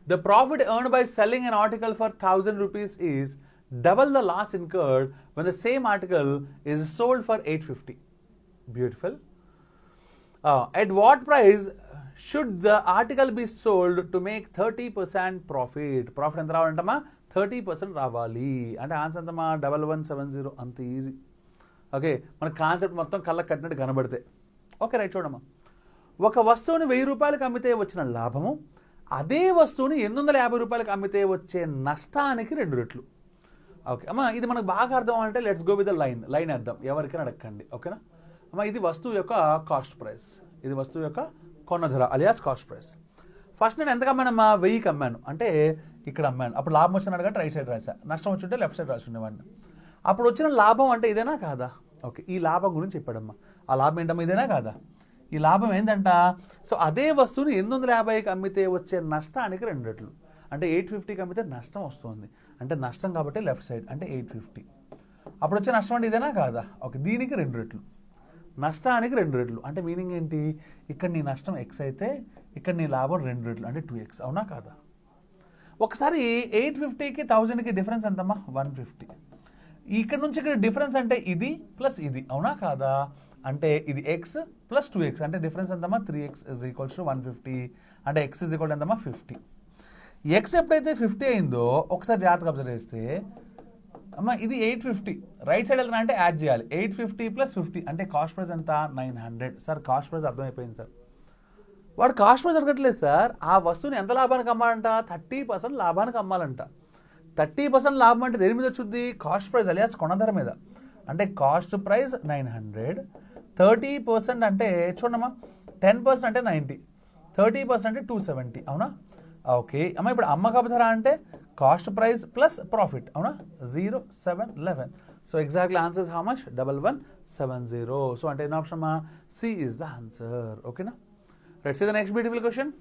The profit earned by selling an article for 1,000 rupees is double the loss incurred when the same article is sold for 850. Beautiful. At what price should the article be sold to make 30% profit? Profit ఎంత రావాలంటమ్మా 30% రావాలి అంటే answer ఎంతమ్మా 1170 అంత easy. Okay మన concept మొత్తం కళ్ళకు కట్టినట్టు కనబడితే ఓకే రైట్ చూడమ్మా. ఒక వస్తువుని 1000 రూపాయలకు అమ్మితే వచ్చిన లాభము అదే వస్తువుని 850 రూపాయలకు అమ్మితే వచ్చే నష్టానికి 2 రెట్లు. ఓకే అమ్మా ఇది మనకు బాగా అర్థం అంటే let's go with the line అర్థం ఎవరికైనా అడగండి ఓకేనా అమ్మా. ఇది వస్తువు యొక్క కాస్ట్ ప్రైస్, ఇది వస్తువు యొక్క కొన్న ధర అలియాస్ కాస్ట్ ప్రైస్. ఫస్ట్ నేను ఎంతకు అమ్మానమ్మా 1000కి అమ్మాను అంటే ఇక్కడ అమ్మాను, అప్పుడు లాభం వచ్చిన అడగంటే రైట్ సైడ్ రాసా, నష్టం వచ్చింటే లెఫ్ట్ సైడ్ రాసి ఉండేవాడిని. అప్పుడు వచ్చిన లాభం అంటే ఇదేనా కాదా? ఓకే ఈ లాభం గురించి చెప్పాడమ్మా. ఆ లాభం ఏంటమ్మా ఇదేనా కాదా? ఈ లాభం ఏంటంట సో అదే వస్తువుని 850కి అమ్మితే వచ్చే నష్టానికి 2 రెట్లు అంటే 850కి అమ్మితే నష్టం వస్తుంది అంటే నష్టం కాబట్టి లెఫ్ట్ సైడ్ అంటే 850. అప్పుడు వచ్చే నష్టం అంటే ఇదేనా కాదా? ఓకే దీనికి 2 రెట్లు నష్టానికి 2 రెట్లు అంటే మీనింగ్ ఏంటి? ఇక్కడ నీ నష్టం ఎక్స్ అయితే ఇక్కడ నీ లాభం 2 రెట్లు అంటే 2x అవునా కాదా? ఒకసారి 850కి 1000కి డిఫరెన్స్ ఎంతమ్మా 150. ఇక్కడ నుంచి ఇక్కడ డిఫరెన్స్ అంటే ఇది ప్లస్ ఇది అవునా కాదా? అంటే ఇది ఎక్స్ ప్లస్ 2x అంటే డిఫరెన్స్ ఎంతమ్మా 3x ఇజ్ ఈక్వల్స్ టు 150 అంటే x ఇజ్ ఈక్వల్ ఎంతమ్మా 50. ఎక్స్ ఎప్పుడైతే 50 అయిందో ఒకసారి జాగ్రత్తగా అబ్జర్వ్ చేస్తే అమ్మా ఇది 850 రైట్ సైడ్ వెళ్తున్నా అంటే యాడ్ చేయాలి 850 ప్లస్ 50 అంటే కాస్ట్ ప్రైస్ ఎంత 900. సార్ కాస్ట్ ప్రైస్ అర్థమైపోయింది సార్. వాడు కాస్ట్ ప్రైస్ అడగట్లేదు సార్, ఆ వస్తువుని ఎంత లాభానికి అమ్మాలంట 30% లాభానికి అమ్మాలంట. 30% లాభం అంటే దేని మీద వచ్చుద్ది? కాస్ట్ ప్రైస్ అలియాస్ కొనధర మీద. అంటే కాస్ట్ ప్రైస్ 900, 30% అంటే చూడమ్మా 10% అంటే 90, 30% అంటే 270 అవునా? ఓకే అమ్మ ఇప్పుడు అమ్మకపు ధర అంటే కాస్ట్ ప్రైస్ ప్లస్ ప్రాఫిట్ అవునా 0711. So exactly answers how much 1170. So అంటే ఎన్ని ఆప్షన్ అమ్మా? C is the answer. ఓకేనా? Let's see the next beautiful question.